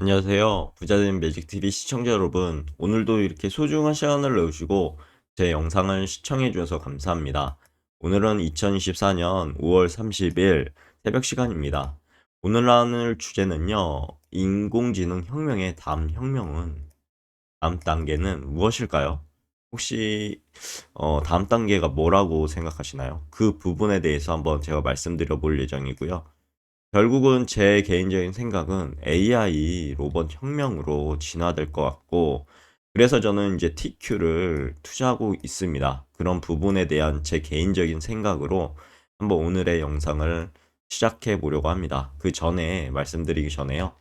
안녕하세요. 부자된 매직TV 시청자 여러분. 오늘도 이렇게 소중한 시간을 내주시고 제 영상을 시청해 주셔서 감사합니다. 오늘은 2024년 5월 30일 새벽 시간입니다. 오늘 나눌 주제는요. 인공지능 혁명의 다음 혁명은, 다음 단계는 무엇일까요? 혹시 다음 단계가 뭐라고 생각하시나요? 그 부분에 대해서 한번 제가 말씀드려 볼 예정이고요. 결국은 제 개인적인 생각은 AI 로봇 혁명으로 진화될 것 같고, 그래서 저는 이제 TQ를 투자하고 있습니다. 그런 부분에 대한 제 개인적인 생각으로 한번 오늘의 영상을 시작해 보려고 합니다. 그 전에 말씀드리기 전에요.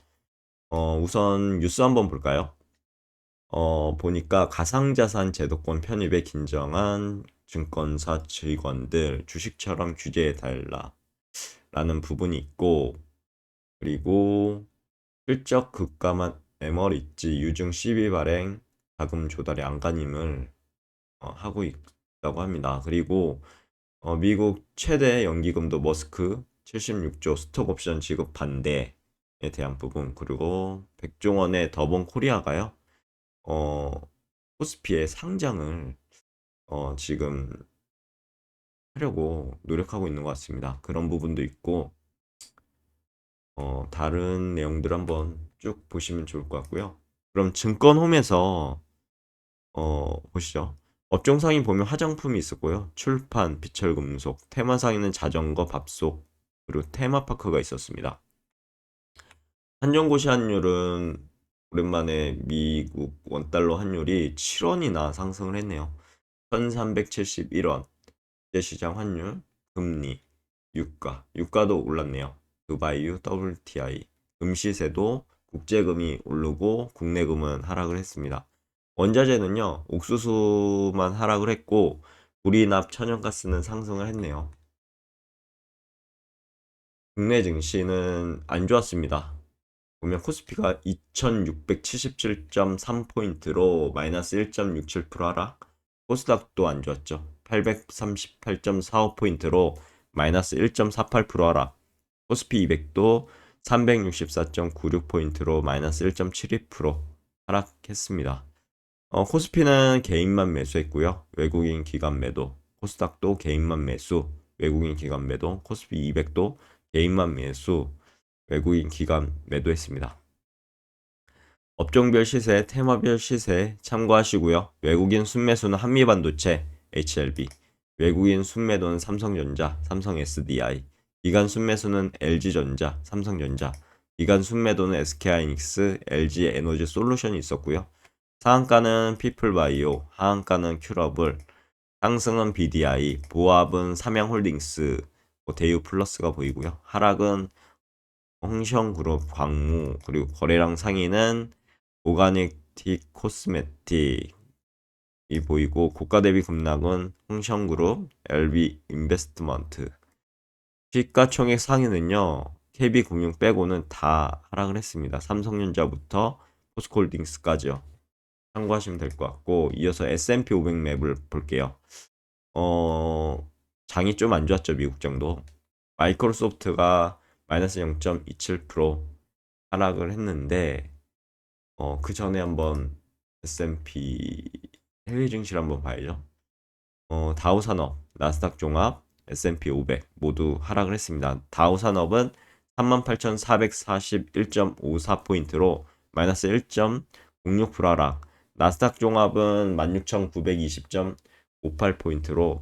우선 뉴스 한번 볼까요? 보니까 가상자산 제도권 편입에 긴장한 증권사 직원들 주식처럼 규제해 달라라는 부분이 있고, 그리고 실적 급감한 에머리지 유증 시비 발행 자금 조달의 안간힘을 하고 있다고 합니다. 그리고 미국 최대 연기금도 머스크 76조 스톡 옵션 지급 반대에 대한 부분, 그리고 백종원의 더본 코리아가요. 어, 코스피의 상장을 지금 하려고 노력하고 있는 것 같습니다. 그런 부분도 있고, 다른 내용들 한번 쭉 보시면 좋을 것 같고요. 그럼 증권홈에서 보시죠. 업종상인 보면 화장품이 있었고요. 출판, 비철금속, 테마상에는 자전거, 밥솥, 그리고 테마파크가 있었습니다. 한정고시 환율은 오랜만에 미국 원달러 환율이 7원이나 상승을 했네요. 1371원. 국제시장 환율, 금리, 유가도 올랐네요. 두바이유, WTI, 금시세도 국제금이 오르고 국내금은 하락을 했습니다. 원자재는요, 옥수수만 하락을 했고 우리납 천연가스는 상승을 했네요. 국내 증시는 안 좋았습니다. 보면 코스피가 2677.3포인트로 마이너스 1.67% 하락, 코스닥도 안 좋았죠. 838.45포인트로 마이너스 1.48% 하락, 코스피 200도 364.96포인트로 마이너스 1.72% 하락했습니다. 코스피는 개인만 매수했고요. 외국인 기관 매도. 코스닥도 개인만 매수, 외국인 기관 매도. 코스피 200도 개인만 매수, 외국인 기관 매도했습니다. 업종별 시세, 테마별 시세 참고하시고요. 외국인 순매수는 한미반도체, HLB, 외국인 순매도는 삼성전자, 삼성 SDI, 기관 순매수는 LG전자, 삼성전자, 기관 순매도는 SK하이닉스, LG 에너지 솔루션이 있었고요. 상한가는 피플바이오, 하한가는 큐러블, 상승은 BDI, 보합은 삼양홀딩스, 대유플러스가 보이고요. 하락은 홍성그룹, 광무, 그리고 거래량 상위는 오가닉틱 코스메틱이 보이고, 고가 대비 급락은 홍성그룹, LB 인베스트먼트. 시가총액 상위는요, KB금융 빼고는 다 하락을 했습니다. 삼성전자부터 포스코홀딩스까지요. 참고하시면 될 것 같고, 이어서 S&P 500 맵을 볼게요. 장이 좀 안 좋았죠, 미국장도. 마이크로소프트가 마이너스 0.27% 하락을 했는데, 그 전에 한번 S&P 해외 증시를 한번 봐야죠. 다우산업, 나스닥 종합, S&P 500 모두 하락을 했습니다. 다우산업은 38,441.54포인트로 마이너스 1.06% 하락, 나스닥 종합은 16,920.58포인트로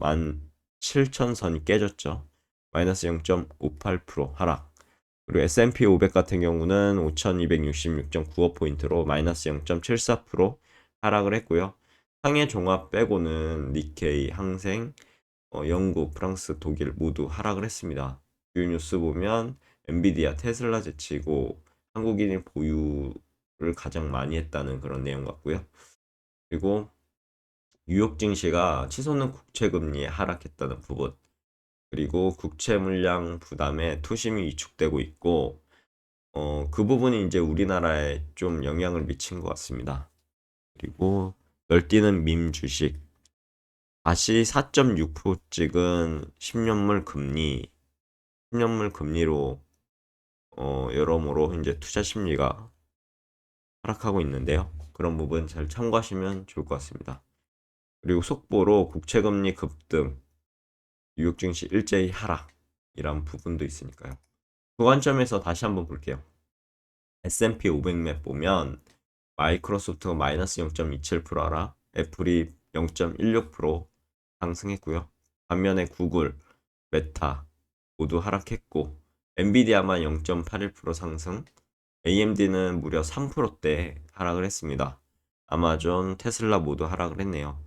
17,000선이 깨졌죠. 마이너스 0.58% 하락. 그리고 S&P 500 같은 경우는 5,266.95포인트로 마이너스 0.74% 하락을 했고요. 상해 종합 빼고는 니케이, 항생, 영국, 프랑스, 독일 모두 하락을 했습니다. 주요 뉴스 보면 엔비디아, 테슬라 제치고 한국인이 보유를 가장 많이 했다는 그런 내용 같고요. 그리고 뉴욕 증시가 치솟는 국채 금리에 하락했다는 부분, 그리고 국채 물량 부담에 투심이 위축되고 있고, 그 부분이 이제 우리나라에 좀 영향을 미친 것 같습니다. 그리고 널뛰는 밈 주식, 다시 4.6% 찍은 10년물 금리, 10년물 금리로 여러모로 이제 투자 심리가 하락하고 있는데요. 그런 부분 잘 참고하시면 좋을 것 같습니다. 그리고 속보로 국채금리 급등, 뉴욕 증시 일제히 하락이란 부분도 있으니까요. 그 관점에서 다시 한번 볼게요. S&P 500맵 보면 마이크로소프트가 마이너스 0.27% 하락, 애플이 0.16% 상승했고요. 반면에 구글, 메타 모두 하락했고 엔비디아만 0.81% 상승, AMD는 무려 3%대 하락을 했습니다. 아마존, 테슬라 모두 하락을 했네요.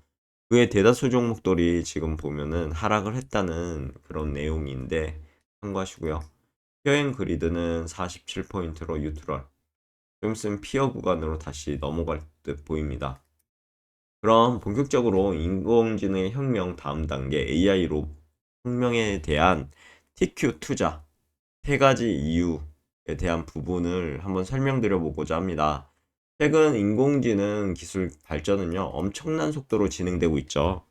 그의 대다수 종목들이 지금 보면은 하락을 했다는 그런 내용인데 참고하시고요. 피어앤 그리드는 47포인트로 뉴트럴, 좀 있으면 피어 구간으로 다시 넘어갈 듯 보입니다. 그럼 본격적으로 인공지능의 혁명 다음 단계 AI로 혁명에 대한 TQ 투자 세 가지 이유에 대한 부분을 한번 설명드려 보고자 합니다. 최근 인공지능 기술 발전은요, 엄청난 속도로 진행되고 있죠.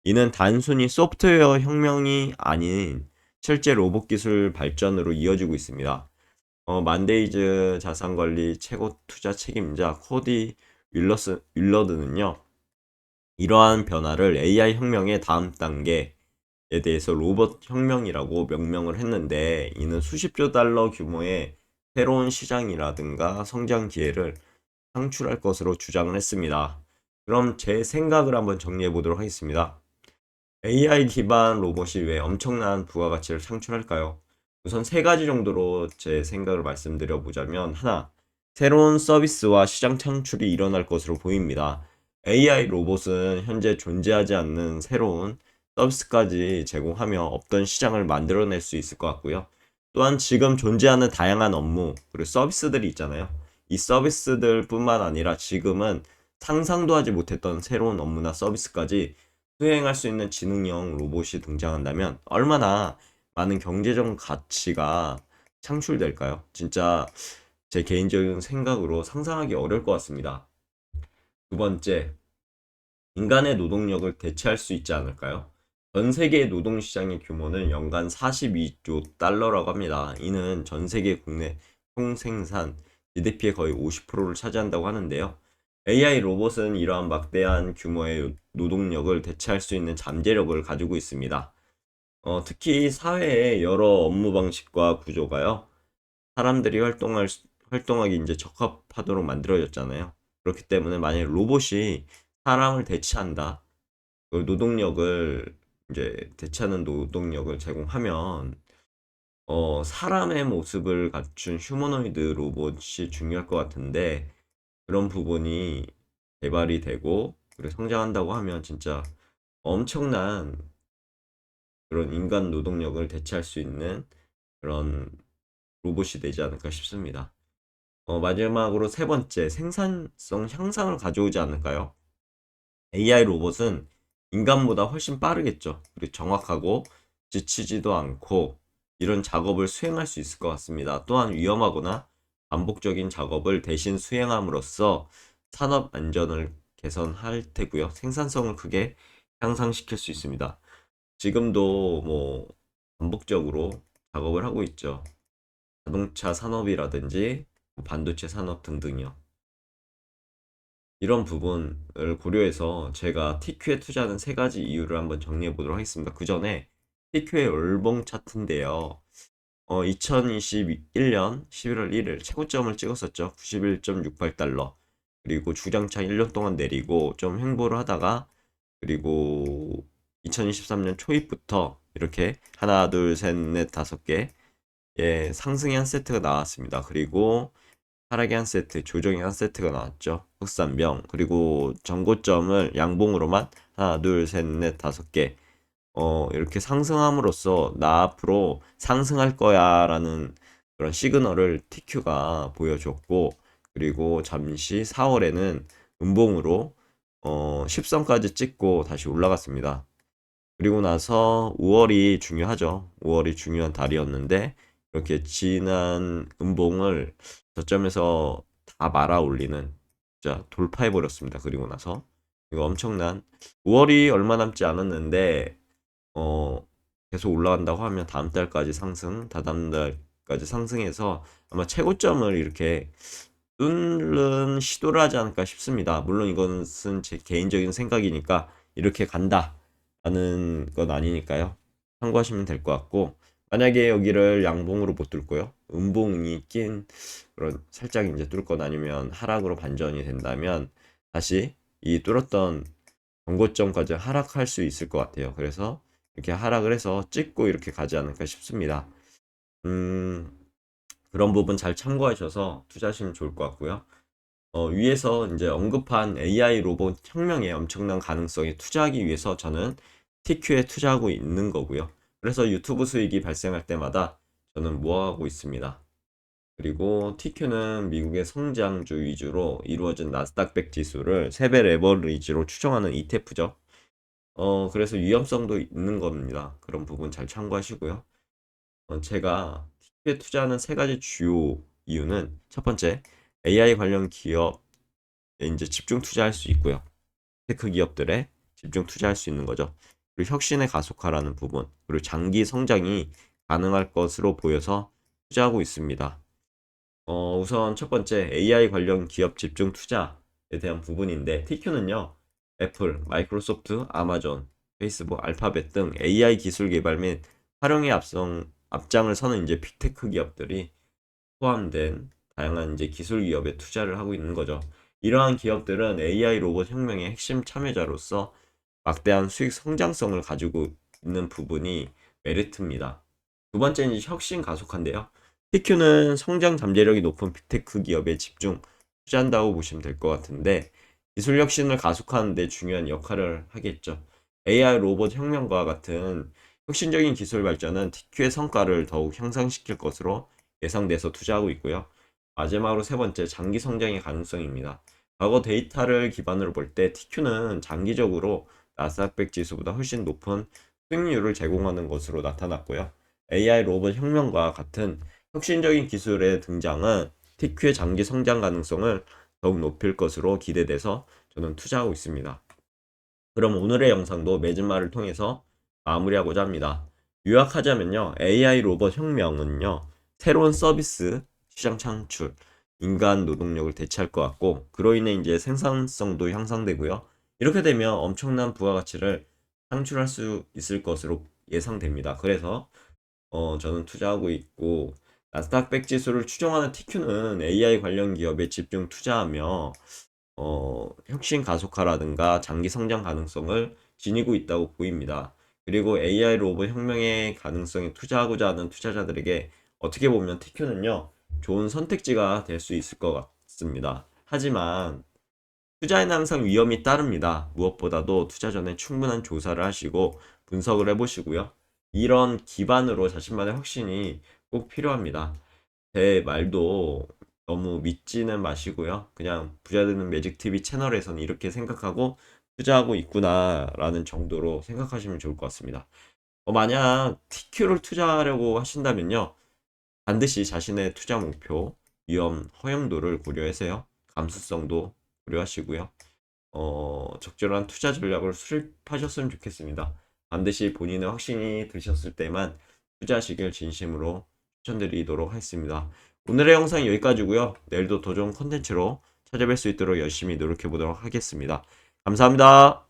이는 단순히 소프트웨어 혁명이 아닌 실제 로봇 기술 발전으로 이어지고 있습니다. 만데이즈 자산관리 최고 투자 책임자 코디 윌러드는요, 이러한 변화를 AI 혁명의 다음 단계에 대해서 로봇 혁명이라고 명명을 했는데, 이는 수십조 달러 규모의 새로운 시장이라든가 성장 기회를 창출할 것으로 주장을 했습니다. 그럼 제 생각을 한번 정리해 보도록 하겠습니다. AI 기반 로봇이 왜 엄청난 부가가치를 창출할까요? 우선 세 가지 정도로 제 생각을 말씀드려 보자면, 하나, 새로운 서비스와 시장 창출이 일어날 것으로 보입니다. AI 로봇은 현재 존재하지 않는 새로운 서비스까지 제공하며 없던 시장을 만들어낼 수 있을 것 같고요. 또한 지금 존재하는 다양한 업무 그리고 서비스들이 있잖아요. 이 서비스들 뿐만 아니라 지금은 상상도 하지 못했던 새로운 업무나 서비스까지 수행할 수 있는 지능형 로봇이 등장한다면 얼마나 많은 경제적 가치가 창출될까요? 진짜 제 개인적인 생각으로 상상하기 어려울 것 같습니다. 두 번째, 인간의 노동력을 대체할 수 있지 않을까요? 전 세계의 노동시장의 규모는 연간 42조 달러라고 합니다. 이는 전 세계 국내 총생산 GDP의 거의 50%를 차지한다고 하는데요. AI 로봇은 이러한 막대한 규모의 노동력을 대체할 수 있는 잠재력을 가지고 있습니다. 특히 사회의 여러 업무 방식과 구조가요, 사람들이 활동하기 이제 적합하도록 만들어졌잖아요. 그렇기 때문에 만약에 로봇이 사람을 대체한다, 그 노동력을 이제 대체하는 노동력을 제공하면 사람의 모습을 갖춘 휴머노이드 로봇이 중요할 것 같은데, 그런 부분이 개발이 되고 그리고 성장한다고 하면 진짜 엄청난 그런 인간 노동력을 대체할 수 있는 그런 로봇이 되지 않을까 싶습니다. 마지막으로 세 번째, 생산성 향상을 가져오지 않을까요? AI 로봇은 인간보다 훨씬 빠르겠죠. 그리고 정확하고 지치지도 않고 이런 작업을 수행할 수 있을 것 같습니다. 또한 위험하거나 반복적인 작업을 대신 수행함으로써 산업 안전을 개선할 테고요. 생산성을 크게 향상시킬 수 있습니다. 지금도 뭐 반복적으로 작업을 하고 있죠. 자동차 산업이라든지 반도체 산업 등등이요. 이런 부분을 고려해서 제가 TQ에 투자하는 세 가지 이유를 한번 정리해 보도록 하겠습니다. 그 전에 TQ의 월봉 차트인데요. 2021년 11월 1일 최고점을 찍었었죠. 91.68달러. 그리고 주장창 1년 동안 내리고 좀 횡보를 하다가, 그리고 2023년 초입부터 이렇게 하나, 둘, 셋, 넷, 다섯 개, 예, 상승의 한 세트가 나왔습니다. 그리고 하락의 한 세트, 조정의 한 세트가 나왔죠. 흑산병. 그리고 전고점을 양봉으로만 하나, 둘, 셋, 넷, 다섯 개, 이렇게 상승함으로써 나 앞으로 상승할 거야라는 그런 시그널을 TQ가 보여줬고, 그리고 잠시 4월에는 음봉으로 10선까지 찍고 다시 올라갔습니다. 그리고 나서 5월이 중요하죠. 5월이 중요한 달이었는데 이렇게 진한 음봉을 저점에서 다 말아 올리는, 진짜 돌파해 버렸습니다. 그리고 나서 이거 엄청난, 5월이 얼마 남지 않았는데 어 계속 올라간다고 하면 다음 달까지 상승, 다다음 달까지 상승해서 아마 최고점을 이렇게 뚫는 시도를 하지 않을까 싶습니다. 물론 이것은 제 개인적인 생각이니까 이렇게 간다라는 건 아니니까요. 참고하시면 될 것 같고, 만약에 여기를 양봉으로 못 뚫고요, 음봉이 낀 그런 살짝 이제 뚫건 아니면 하락으로 반전이 된다면 다시 이 뚫었던 전고점까지 하락할 수 있을 것 같아요. 그래서 이렇게 하락을 해서 찍고 이렇게 가지 않을까 싶습니다. 음, 그런 부분 잘 참고하셔서 투자하시면 좋을 것 같고요. 위에서 이제 언급한 AI 로봇 혁명에 엄청난 가능성에 투자하기 위해서 저는 TQ에 투자하고 있는 거고요. 그래서 유튜브 수익이 발생할 때마다 저는 모아하고 있습니다. 그리고 TQ는 미국의 성장주 위주로 이루어진 나스닥 100 지수를 3배 레버리지로 추정하는 ETF죠. 그래서 위험성도 있는 겁니다. 그런 부분 잘 참고하시고요. 제가 TQ에 투자하는 세 가지 주요 이유는 첫 번째, AI 관련 기업에 이제 집중 투자할 수 있고요. 테크 기업들에 집중 투자할 수 있는 거죠. 그리고 혁신의 가속화라는 부분, 그리고 장기 성장이 가능할 것으로 보여서 투자하고 있습니다. 우선 첫 번째 AI 관련 기업 집중 투자에 대한 부분인데 TQ는요, 애플, 마이크로소프트, 아마존, 페이스북, 알파벳 등 AI 기술 개발 및 활용에 앞장을 서는 이제 빅테크 기업들이 포함된 다양한 이제 기술 기업에 투자를 하고 있는 거죠. 이러한 기업들은 AI 로봇 혁명의 핵심 참여자로서 막대한 수익 성장성을 가지고 있는 부분이 메리트입니다. 두 번째는 혁신 가속화인데요. TQ는 성장 잠재력이 높은 빅테크 기업에 집중 투자한다고 보시면 될 것 같은데, 기술 혁신을 가속화하는 데 중요한 역할을 하겠죠. AI 로봇 혁명과 같은 혁신적인 기술 발전은 TQ의 성과를 더욱 향상시킬 것으로 예상돼서 투자하고 있고요. 마지막으로 세 번째, 장기 성장의 가능성입니다. 과거 데이터를 기반으로 볼 때 TQ는 장기적으로 나스닥100 지수보다 훨씬 높은 수익률을 제공하는 것으로 나타났고요. AI 로봇 혁명과 같은 혁신적인 기술의 등장은 TQ의 장기 성장 가능성을 더욱 높일 것으로 기대돼서 저는 투자하고 있습니다. 그럼 오늘의 영상도 맺은말을 통해서 마무리하고자 합니다. 요약하자면요, AI 로봇 혁명은요, 새로운 서비스, 시장 창출, 인간 노동력을 대체할 것 같고, 그로 인해 이제 생산성도 향상되고요. 이렇게 되면 엄청난 부가가치를 창출할 수 있을 것으로 예상됩니다. 그래서 저는 투자하고 있고, 나스닥 100 지수를 추종하는 TQ는 AI 관련 기업에 집중 투자하며 혁신 가속화라든가 장기 성장 가능성을 지니고 있다고 보입니다. 그리고 AI 로봇 혁명의 가능성에 투자하고자 하는 투자자들에게 어떻게 보면 TQ는요, 좋은 선택지가 될 수 있을 것 같습니다. 하지만 투자에는 항상 위험이 따릅니다. 무엇보다도 투자 전에 충분한 조사를 하시고 분석을 해보시고요. 이런 기반으로 자신만의 확신이 꼭 필요합니다. 제 말도 너무 믿지는 마시고요. 그냥 부자 되는 매직 TV 채널에서는 이렇게 생각하고 투자하고 있구나라는 정도로 생각하시면 좋을 것 같습니다. 만약 TQ를 투자하려고 하신다면요, 반드시 자신의 투자 목표, 위험, 허용도를 고려하세요. 감수성도 고려하시고요. 적절한 투자 전략을 수립하셨으면 좋겠습니다. 반드시 본인의 확신이 드셨을 때만 투자하시길 진심으로 추천드리도록 하겠습니다. 오늘의 영상 여기까지고요. 내일도 더 좋은 컨텐츠로 찾아뵐 수 있도록 열심히 노력해 보도록 하겠습니다. 감사합니다.